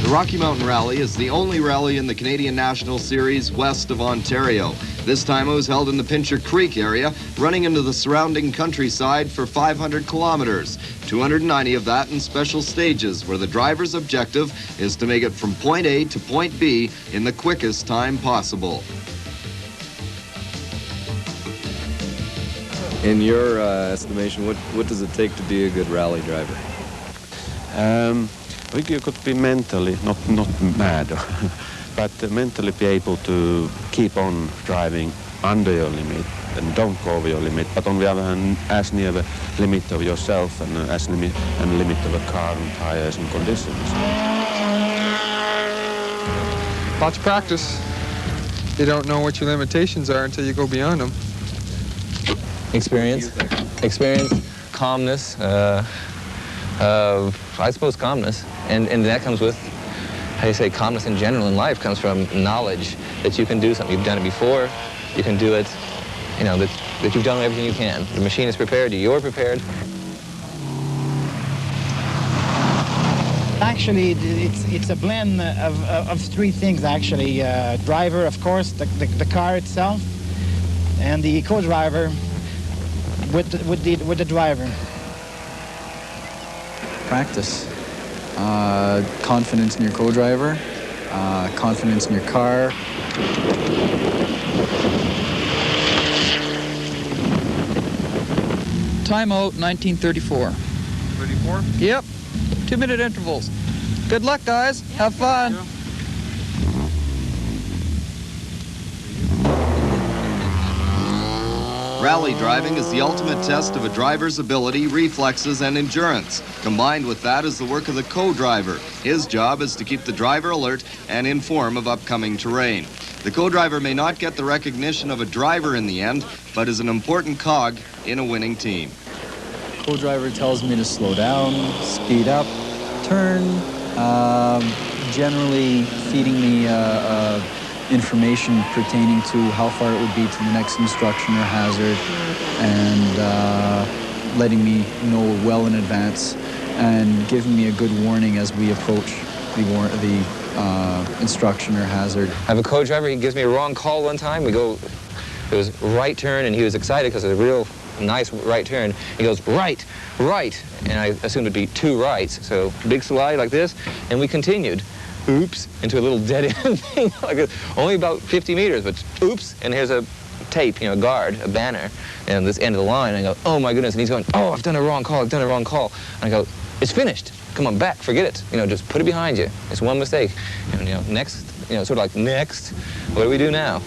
The Rocky Mountain Rally is the only rally in the Canadian National Series west of Ontario. This time it was held in the Pincher Creek area, running into the surrounding countryside for 500 kilometers, 290 of that in special stages, where the driver's objective is to make it from point A to point B in the quickest time possible. In your estimation, what does it take to be a good rally driver? I think you could be mentally, not mad, but mentally be able to keep on driving under your limit and don't go over your limit, but on the other hand, as near the limit of yourself and as limit of a car and tires and conditions. Lots of practice. You don't know what your limitations are until you go beyond them. Experience, calmness, I suppose calmness, and that comes with, how do you say, calmness in general in life comes from knowledge that you can do something. You've done it before, you can do it, you know, that you've done everything you can. The machine is prepared, you're prepared. Actually, it's a blend of three things, actually. Driver, of course, the car itself, and the co-driver with the driver. Practice. Confidence in your co-driver, confidence in your car. Timeout 1934. 34? Yep. 2-minute intervals. Good luck, guys. Have fun. Yeah. Rally driving is the ultimate test of a driver's ability, reflexes, and endurance. Combined with that is the work of the co-driver. His job is to keep the driver alert and inform of upcoming terrain. The co-driver may not get the recognition of a driver in the end, but is an important cog in a winning team. Co-driver tells me to slow down, speed up, turn, generally feeding me information pertaining to how far it would be to the next instruction or hazard, and letting me know well in advance and giving me a good warning as we approach the instruction or hazard. I have a co-driver, he gives me a wrong call one time. It was right turn, and he was excited because it was a real nice right turn. He goes, right, and I assumed it'd be two rights, so big slide like this, and we continued. Oops, into a little dead-end thing like this. Only about 50 meters, but oops, and here's a tape, you know, a guard, a banner, and this end of the line, and I go, oh my goodness, and he's going, oh, I've done a wrong call, And I go, it's finished. Come on, back, forget it. You know, just put it behind you. It's one mistake. And, you know, next, you know, sort of like, next, what do we do now?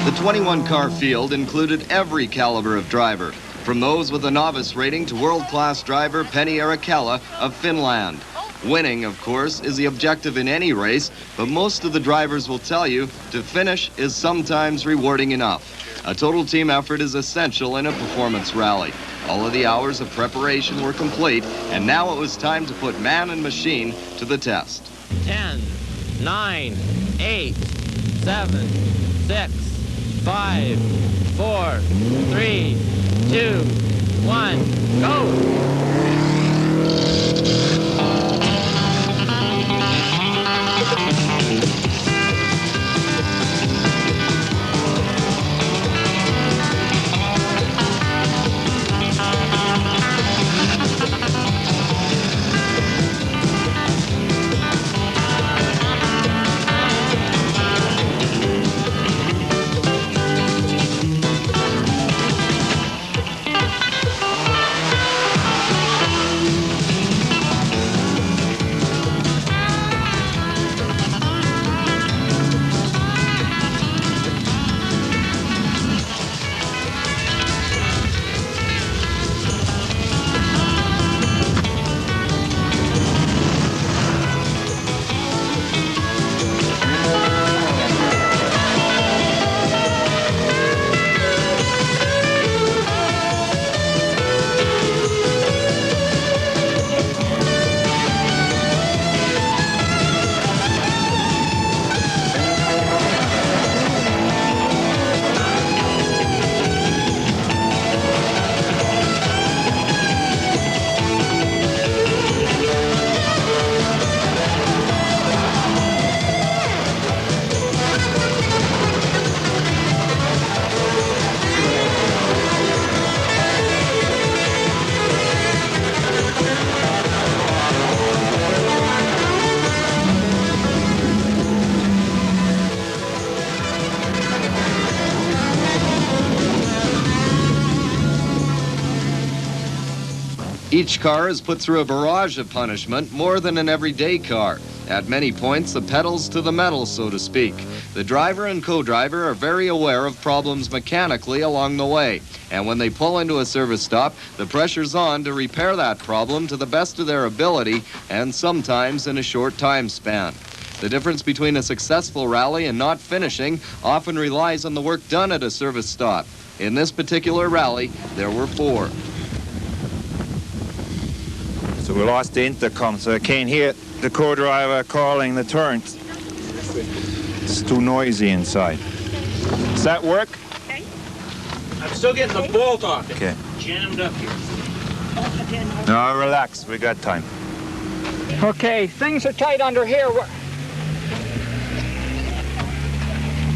The 21-car field included every caliber of driver, from those with a novice rating to world-class driver Penny Arikala of Finland. Winning, of course, is the objective in any race, but most of the drivers will tell you to finish is sometimes rewarding enough. A total team effort is essential in a performance rally. All of the hours of preparation were complete, and now it was time to put man and machine to the test. 10, 9, 8, 7, 6, 5, 4, 3, 2, 1, go! Each car is put through a barrage of punishment, more than an everyday car. At many points, the pedals to the metal, so to speak. The driver and co-driver are very aware of problems mechanically along the way. And when they pull into a service stop, the pressure's on to repair that problem to the best of their ability, and sometimes in a short time span. The difference between a successful rally and not finishing often relies on the work done at a service stop. In this particular rally, there were 4. So we lost the intercom, so I can't hear the co-driver calling the turns. It's too noisy inside. Does that work? Okay. I'm still getting the bolt off it. Okay. Jammed up here. No, relax. We got time. Okay, things are tight under here.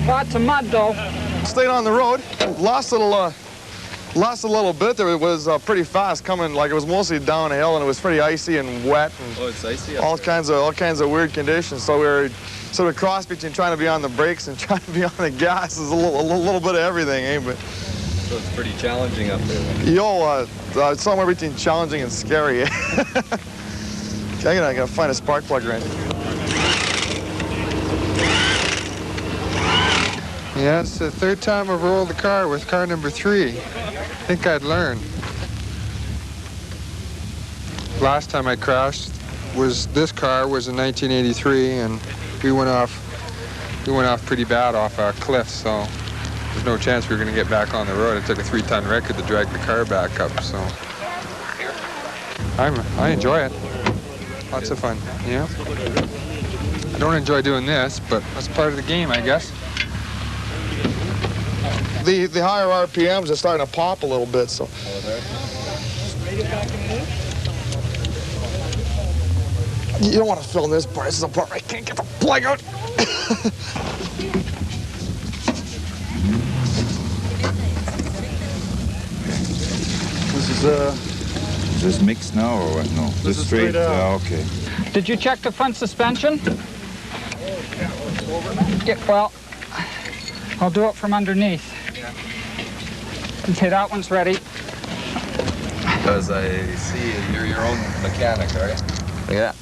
Lots of mud, though. Stayed on the road. Lost a little bit there. It was pretty fast coming, like it was mostly downhill, and it was pretty icy and wet, and it's icy. all kinds of weird conditions. So we were sort of cross between trying to be on the brakes and trying to be on the gas. Is a little bit of everything, eh? But So it's pretty challenging up there. Somewhere between challenging and scary. I gotta find a spark plug right. Yeah, it's the 3rd time I've rolled the car with car number 3. I think I'd learn. Last time I crashed this car was in 1983, and we went off pretty bad off a cliff, so there's no chance we were going to get back on the road. It took a 3-ton record to drag the car back up, so I enjoy it. Lots of fun, yeah. I don't enjoy doing this, but that's part of the game, I guess. The higher RPMs are starting to pop a little bit, so. You don't want to film this part. This is the part where I can't get the plug out. Is this mixed now or what? No, this is straight. Okay. Did you check the front suspension? Yeah, well, I'll do it from underneath. Okay, that one's ready. Because I see you're your own mechanic, are you? Yeah.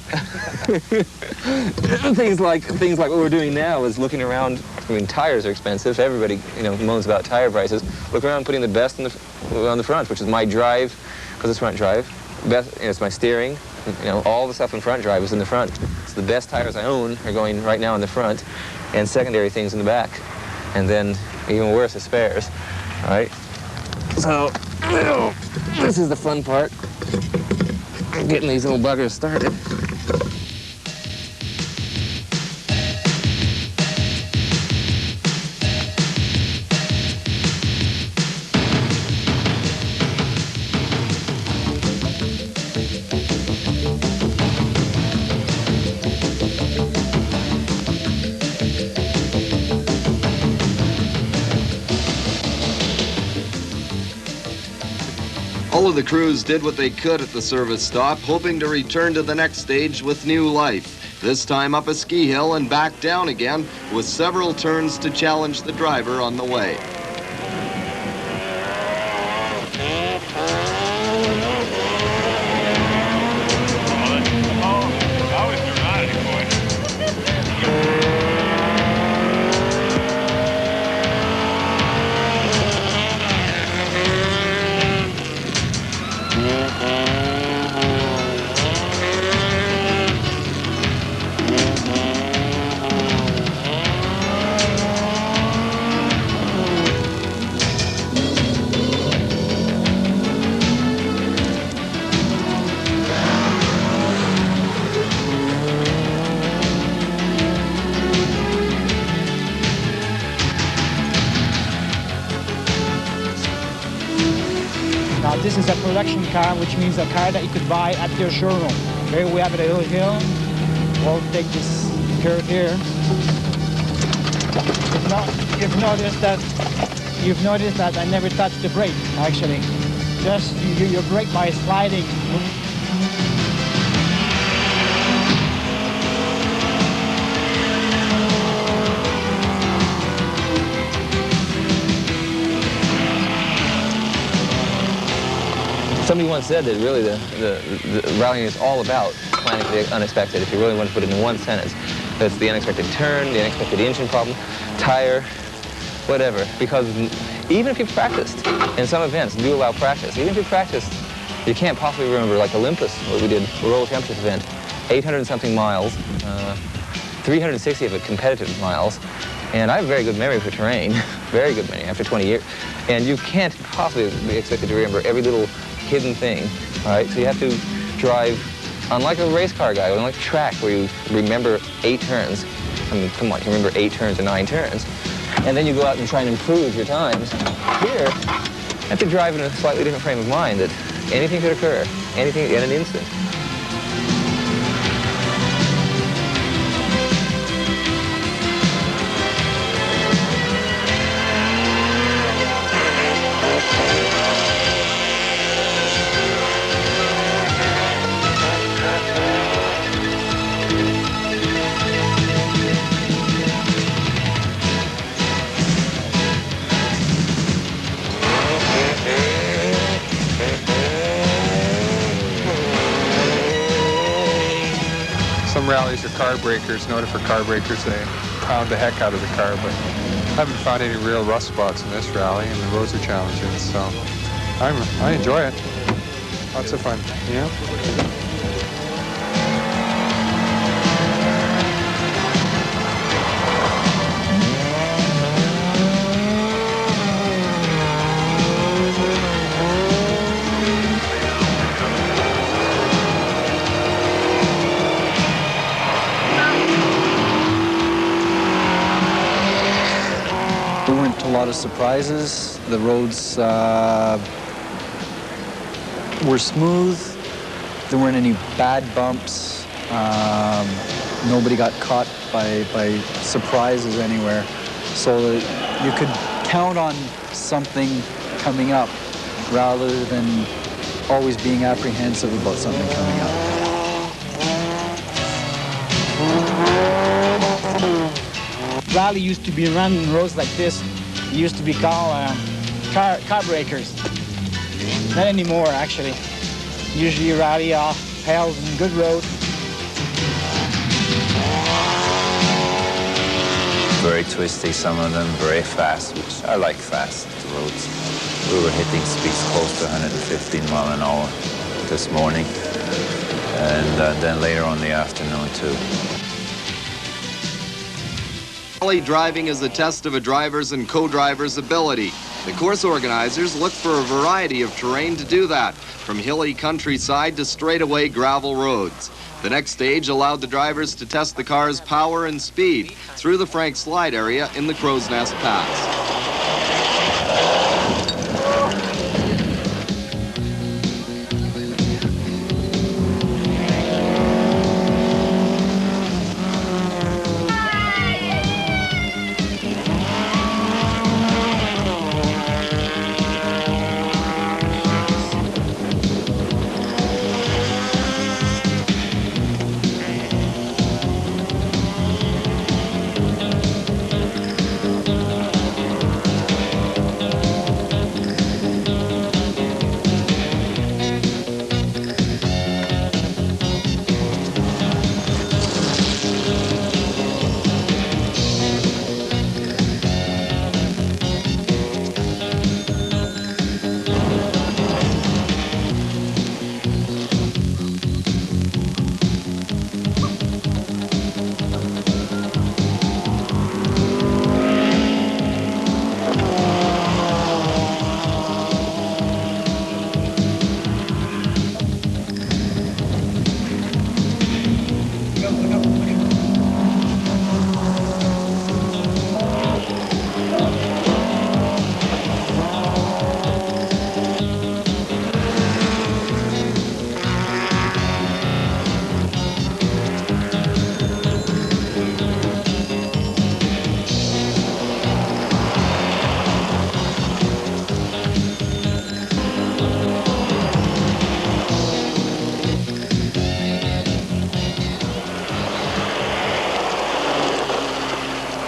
things like what we're doing now is looking around. I mean, tires are expensive. Everybody, moans about tire prices. Look around, putting the best on the front, which is my drive, because it's front drive. Best, it's my steering. All the stuff in front drive is in the front. So the best tires I own are going right now in the front, and secondary things in the back, and then even worse, the spares. All right. So this is the fun part. Getting these little buggers started. All of the crews did what they could at the service stop, hoping to return to the next stage with new life. This time up a ski hill and back down again, with several turns to challenge the driver on the way. Now this is a production car, which means a car that you could buy at your showroom. Here we have it at Hill Hill. We'll take this curve here. You've noticed that I never touched the brake, actually. Just you brake by sliding. Somebody once said that really the rallying is all about planning for the unexpected. If you really want to put it in one sentence, that's the unexpected turn, the unexpected engine problem, tire, whatever. Because even if you practiced, in some events do allow practice, even if you practiced, you can't possibly remember, like Olympus, what we did, the Royal Championships event, 800 and something miles, 360 of it competitive miles. And I have a very good memory for terrain, very good memory after 20 years. And you can't possibly be expected to remember every little hidden thing, all right? So you have to drive, unlike a race car guy, unlike a track where you remember 8 turns. I mean, come on, you remember 8 turns or 9 turns. And then you go out and try and improve your times. Here, you have to drive in a slightly different frame of mind that anything could occur, anything in an instant. Some rallies are car breakers, noted for car breakers. They pound the heck out of the car, but I haven't found any real rust spots in this rally, and the roads are challenging, so I enjoy it. Lots of fun, yeah. A lot of surprises. The roads were smooth. There weren't any bad bumps. Nobody got caught by surprises anywhere. So that you could count on something coming up rather than always being apprehensive about something coming up. Rally used to be run in roads like this. It used to be called car breakers. Not anymore, actually. Usually rally are held in good road. Very twisty, some of them very fast, which I like fast roads. We were hitting speeds close to 115 mile an hour this morning, and then later on in the afternoon too. Rally driving is a test of a driver's and co-driver's ability. The course organizers look for a variety of terrain to do that, from hilly countryside to straightaway gravel roads. The next stage allowed the drivers to test the car's power and speed through the Frank Slide area in the Crow's Nest Pass.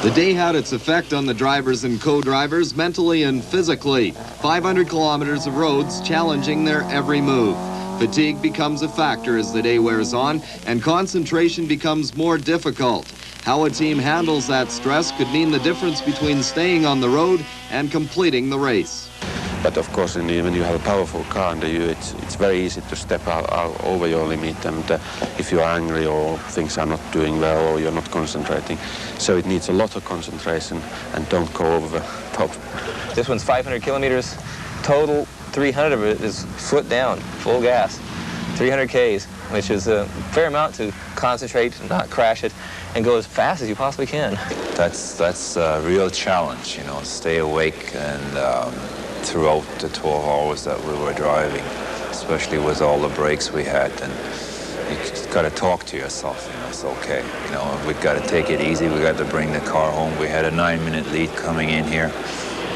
The day had its effect on the drivers and co-drivers mentally and physically. 500 kilometers of roads challenging their every move. Fatigue becomes a factor as the day wears on, and concentration becomes more difficult. How a team handles that stress could mean the difference between staying on the road and completing the race. But of course, when you have a powerful car under you, it's very easy to step out over your limit, and if you are angry or things are not doing well or you're not concentrating. So it needs a lot of concentration, and don't go over the top. This one's 500 kilometers total. 300 of it is foot down, full gas. 300 Ks, which is a fair amount to concentrate, not crash it, and go as fast as you possibly can. That's a real challenge, you know, stay awake and throughout the 12 hours that we were driving, especially with all the breaks we had. And you just got to talk to yourself, you know, it's okay. You know, we got to take it easy. We got to bring the car home. We had a 9-minute lead coming in here.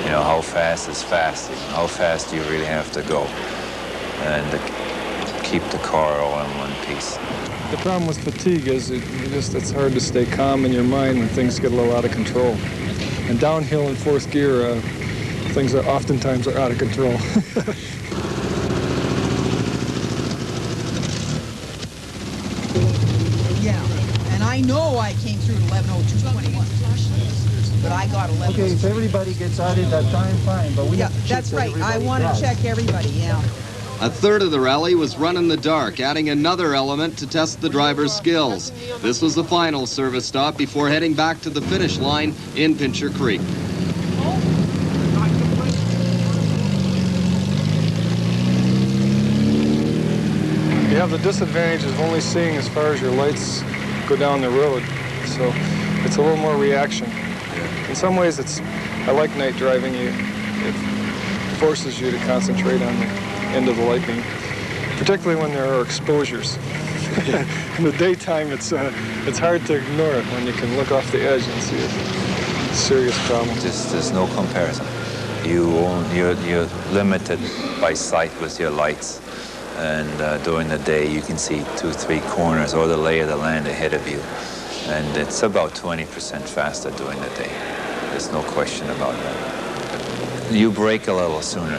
You know, how fast is fast? You know, how fast do you really have to go? And keep the car all in one piece. The problem with fatigue is it's hard to stay calm in your mind when things get a little out of control. And downhill in fourth gear, things are oftentimes out of control. Yeah, and I know I came through at 11:02:21, but I got 11:02. Okay, if everybody gets out at that time, fine, but we have to check that's right. I want to does. check everybody, yeah. A third of the rally was run in the dark, adding another element to test the driver's skills. This was the final service stop before heading back to the finish line in Pincher Creek. You have the disadvantage of only seeing as far as your lights go down the road, so it's a little more reaction. In some ways, I like night driving. It forces you to concentrate on the end of the light beam, particularly when there are exposures. In the daytime, it's hard to ignore it when you can look off the edge and see a serious problem. There's no comparison. You're limited by sight with your lights. And during the day, you can see 2-3 corners or the lay of the land ahead of you. And it's about 20% faster during the day. There's no question about that. You brake a little sooner.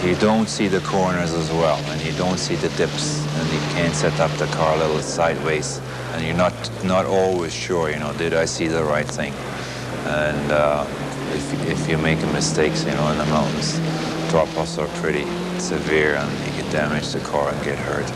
You don't see the corners as well, and you don't see the dips, and you can't set up the car a little sideways. And you're not always sure, you know, did I see the right thing? And if you make mistakes, you know, in the mountains, drop-offs are pretty severe, and you can damage the car and get hurt.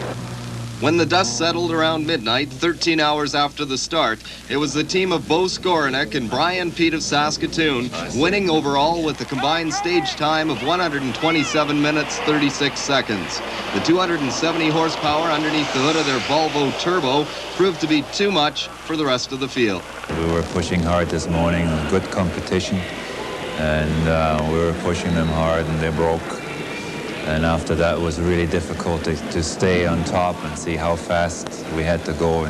When the dust settled around midnight, 13 hours after the start, it was the team of Bo Skorinek and Brian Pete of Saskatoon winning overall with a combined stage time of 127 minutes, 36 seconds. The 270 horsepower underneath the hood of their Volvo Turbo proved to be too much for the rest of the field. We were pushing hard this morning, good competition, and we were pushing them hard, and they broke. And after that, it was really difficult to stay on top and see how fast we had to go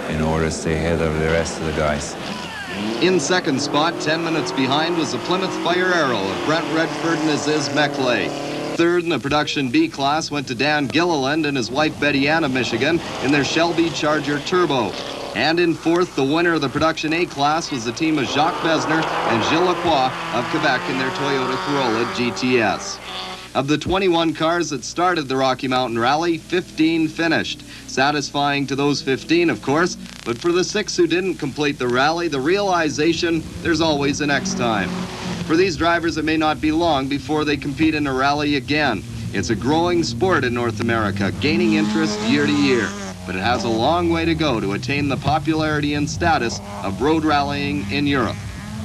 in order to stay ahead of the rest of the guys. In second spot, 10 minutes behind, was the Plymouth Fire Arrow of Brent Redford and Aziz Meckley. Third in the production B class went to Dan Gilliland and his wife Betty Ann of Michigan in their Shelby Charger Turbo. And in fourth, the winner of the production A class was the team of Jacques Besner and Gilles Lacroix of Quebec in their Toyota Corolla GTS. Of the 21 cars that started the Rocky Mountain Rally, 15 finished. Satisfying to those 15, of course, but for the 6 who didn't complete the rally, the realization there's always a next time. For these drivers, it may not be long before they compete in a rally again. It's a growing sport in North America, gaining interest year to year, but it has a long way to go to attain the popularity and status of road rallying in Europe.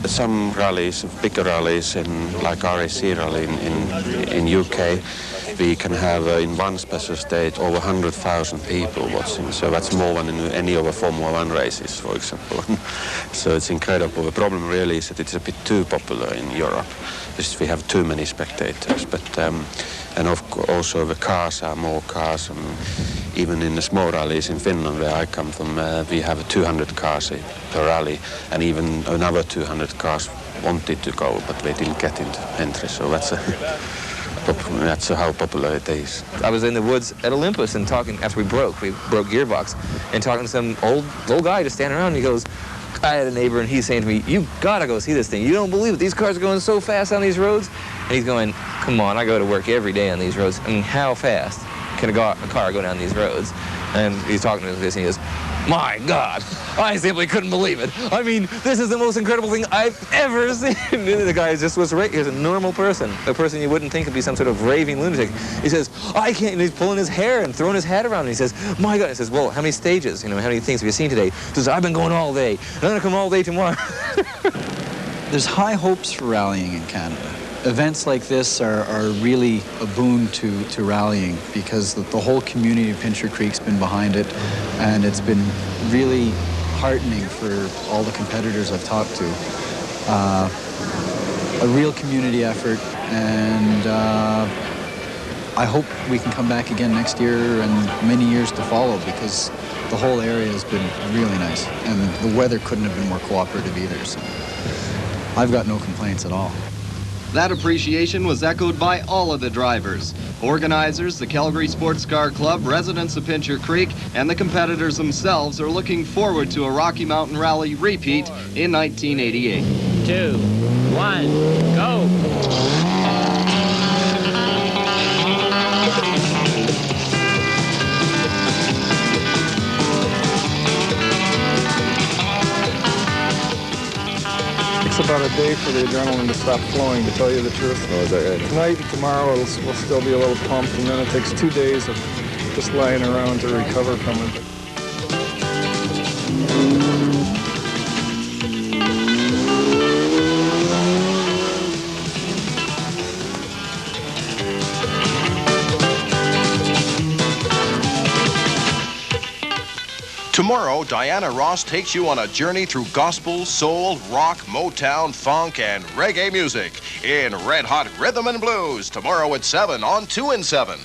Some rallies, bigger rallies, like RAC rally in UK, we can have in one special stage over 100,000 people watching. So that's more than in any of the Formula 1 races, for example. So it's incredible. The problem really is that it's a bit too popular in Europe. We have too many spectators. But and also the cars are more cars. Even in the small rallies in Finland, where I come from, we have 200 cars per rally, and even another 200 cars wanted to go, but they didn't get into entry. So that's how popular it is. I was in the woods at Olympus and talking after we broke gearbox, and talking to some old guy just standing around, and he goes, I had a neighbor, and he's saying to me, "You gotta go see this thing. You don't believe it. These cars are going so fast on these roads." And he's going, "Come on, I go to work every day on these roads. I mean, how fast can a car go down these roads?" And he's talking to this, and he goes, "My God, I simply couldn't believe it. I mean, this is the most incredible thing I've ever seen." The guy just was right. He was a normal person, a person you wouldn't think would be some sort of raving lunatic. He says, "I can't," and he's pulling his hair and throwing his hat around, and he says, "My God." He says, "Well, how many stages, how many things have you seen today?" He says, "I've been going all day, and I'm going to come all day tomorrow." There's high hopes for rallying in Canada. Events like this are really a boon to rallying, because the whole community of Pincher Creek's been behind it, and it's been really heartening for all the competitors I've talked to. A real community effort, and I hope we can come back again next year and many years to follow, because the whole area has been really nice, and the weather couldn't have been more cooperative either, so I've got no complaints at all. That appreciation was echoed by all of the drivers. Organizers, the Calgary Sports Car Club, residents of Pincher Creek, and the competitors themselves are looking forward to a Rocky Mountain Rally repeat in 1988. 2, 1, go! It's about a day for the adrenaline to stop flowing, to tell you the truth. Oh, is that right? Tonight and tomorrow we'll still be a little pumped, and then it takes 2 days of just lying around to recover from it. Tomorrow, Diana Ross takes you on a journey through gospel, soul, rock, Motown, funk, and reggae music in Red Hot Rhythm and Blues tomorrow at 7 on 2 and 7.